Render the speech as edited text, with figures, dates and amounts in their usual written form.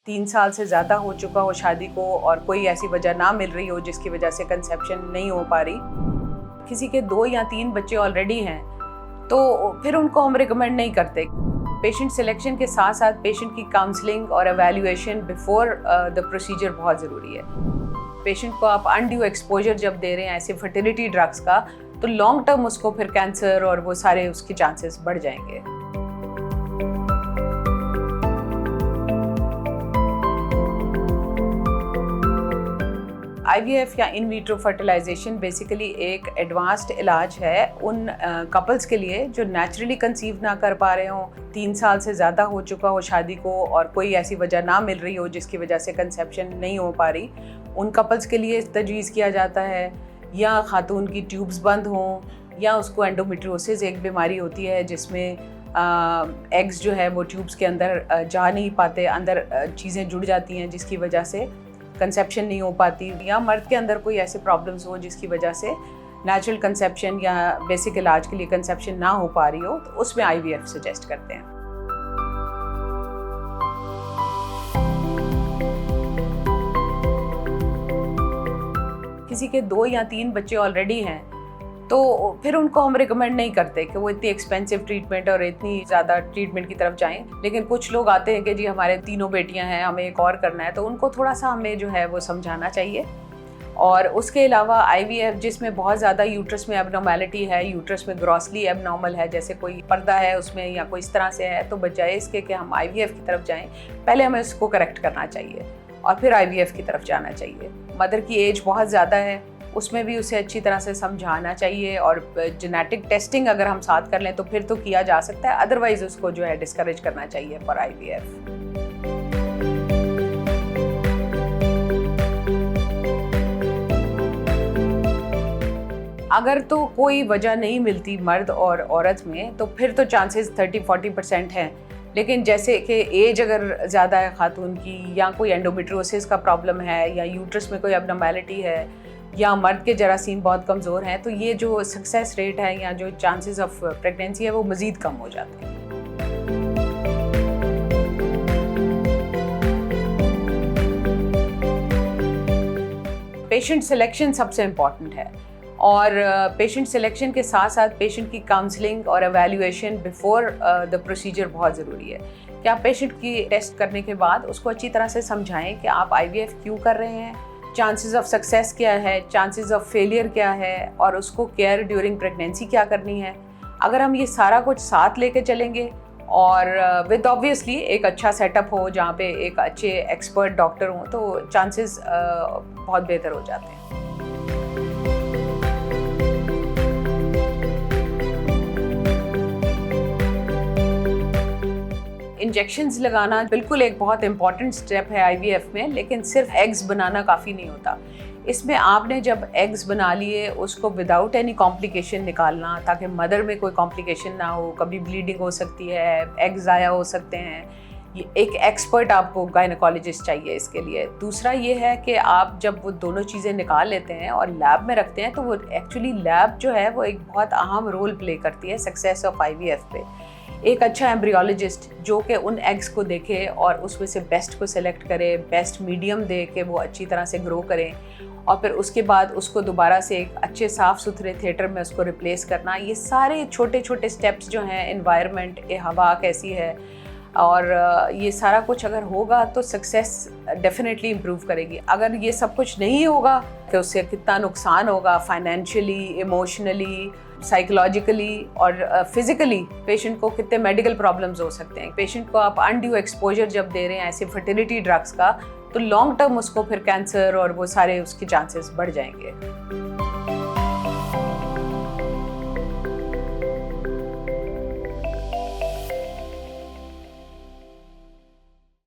3 साल से ज़्यादा हो चुका हो शादी को और कोई ऐसी वजह ना मिल रही हो जिसकी वजह से कंसेप्शन नहीं हो पा रही, किसी के 2 या 3 बच्चे ऑलरेडी हैं, तो फिर उनको हम रिकमेंड नहीं करते। पेशेंट सिलेक्शन के साथ साथ पेशेंट की काउंसलिंग और एवेल्युएशन बिफोर द प्रोसीजर बहुत ज़रूरी है। पेशेंट को आप अनड्यू एक्सपोजर जब दे रहे हैं ऐसे फर्टिलिटी ड्रग्स का, तो लॉन्ग टर्म उसको फिर कैंसर और वो सारे उसके चांसेस बढ़ जाएंगे। IVF या इन विट्रो फर्टिलाइजेशन बेसिकली एक एडवांस्ड इलाज है उन कपल्स के लिए जो नेचुरली कंसीव ना कर पा रहे हों, 3 साल से ज़्यादा हो चुका हो शादी को और कोई ऐसी वजह ना मिल रही हो जिसकी वजह से कंसेप्शन नहीं हो पा रही, उन कपल्स के लिए तजवीज़ किया जाता है। या खातून की ट्यूब्स बंद हों, या उसको एंडोमेट्रियोसिस एक बीमारी होती है जिसमें एग्स जो है वो ट्यूब्स के अंदर जा नहीं पाते, अंदर चीज़ें जुड़ जाती हैं जिसकी वजह से कंसेप्शन नहीं हो पाती, या मर्द के अंदर कोई ऐसे प्रॉब्लम्स हो जिसकी वजह से नेचुरल कंसेप्शन या बेसिक इलाज के लिए कंसेप्शन ना हो पा रही हो, तो उसमें IVF सजेस्ट करते हैं। किसी के 2 या 3 बच्चे ऑलरेडी हैं, तो फिर उनको हम रिकमेंड नहीं करते कि वो इतनी एक्सपेंसिव ट्रीटमेंट और इतनी ज़्यादा ट्रीटमेंट की तरफ जाएं। लेकिन कुछ लोग आते हैं कि जी हमारे 3 बेटियां हैं, हमें एक और करना है, तो उनको थोड़ा सा हमें जो है वो समझाना चाहिए। और उसके अलावा IVF जिसमें बहुत ज़्यादा यूट्रस में एबनॉर्मेलिटी है, यूट्रस में ग्रॉसली एबनॉर्मल है, जैसे कोई पर्दा है उसमें या कोई इस तरह से है, तो बजाय इसके कि हम IVF की तरफ जाएँ, पहले हमें उसको करेक्ट करना चाहिए और फिर IVF की तरफ जाना चाहिए। मदर की एज बहुत ज़्यादा है, उसमें भी उसे अच्छी तरह से समझाना चाहिए, और जेनेटिक टेस्टिंग अगर हम साथ कर लें तो फिर तो किया जा सकता है, अदरवाइज उसको जो है डिस्करेज करना चाहिए फॉर IVF। अगर तो कोई वजह नहीं मिलती मर्द और औरत में, तो फिर तो चांसेस 30-40% हैं। लेकिन जैसे कि एज अगर ज़्यादा है खातून की, या कोई एंडोमेट्रियोसिस का प्रॉब्लम है, या यूट्रस में कोई एबनॉर्मेलिटी है, या मर्द के जरासीम बहुत कमज़ोर हैं, तो ये जो सक्सेस रेट है या जो चांसेस ऑफ प्रेगनेंसी है वो मज़ीद कम हो जाते हैं। पेशेंट सिलेक्शन सबसे इम्पॉर्टेंट है, और पेशेंट सिलेक्शन के साथ साथ पेशेंट की काउंसलिंग और एवेल्युएशन बिफोर द प्रोसीजर बहुत ज़रूरी है। कि आप पेशेंट की टेस्ट करने के बाद उसको अच्छी तरह से समझाएं कि आप IVF क्यों कर रहे हैं, चांसेस ऑफ सक्सेस क्या है, चांसेस ऑफ फेलियर क्या है, और उसको केयर ड्यूरिंग प्रेगनेंसी क्या करनी है। अगर हम ये सारा कुछ साथ लेके चलेंगे और विद ऑब्वियसली एक अच्छा सेटअप हो जहाँ पे एक अच्छे एक्सपर्ट डॉक्टर हों, तो चांसेस बहुत बेहतर हो जाते हैं। इंजेक्शंस लगाना बिल्कुल एक बहुत इंपॉर्टेंट स्टेप है IVF में, लेकिन सिर्फ एग्स बनाना काफ़ी नहीं होता। इसमें आपने जब एग्स बना लिए उसको विदाउट एनी कॉम्प्लिकेशन निकालना, ताकि मदर में कोई कॉम्प्लिकेशन ना हो, कभी ब्लीडिंग हो सकती है, एग्स ज़ाया हो सकते हैं। ये एक एक्सपर्ट आपको गायनेकोलॉजिस्ट चाहिए इसके लिए। दूसरा ये है कि आप जब वो दोनों चीज़ें निकाल लेते हैं और लैब में रखते हैं, तो वो एक्चुअली लैब जो है वो एक बहुत अहम रोल प्ले करती है सक्सेस ऑफ IVF पे। एक अच्छा एम्ब्रियोलॉजिस्ट जो कि उन एग्स को देखे और उसमें से बेस्ट को सिलेक्ट करे, बेस्ट मीडियम दे के वो अच्छी तरह से ग्रो करें, और फिर उसके बाद उसको दोबारा से एक अच्छे साफ़ सुथरे थिएटर में उसको रिप्लेस करना। ये सारे छोटे छोटे स्टेप्स जो हैं, एनवायरनमेंट, हवा कैसी है, और ये सारा कुछ अगर होगा तो सक्सेस डेफिनेटली इम्प्रूव करेगी। अगर ये सब कुछ नहीं होगा तो उससे कितना नुकसान होगा फाइनेंशियली, इमोशनली, साइकोलॉजिकली और फिज़िकली, पेशेंट को कितने मेडिकल प्रॉब्लम्स हो सकते हैं। पेशेंट को आप अनड्यू एक्सपोजर जब दे रहे हैं ऐसे फर्टिलिटी ड्रग्स का, तो लॉन्ग टर्म उसको फिर कैंसर और वो सारे उसके चांसेस बढ़ जाएंगे।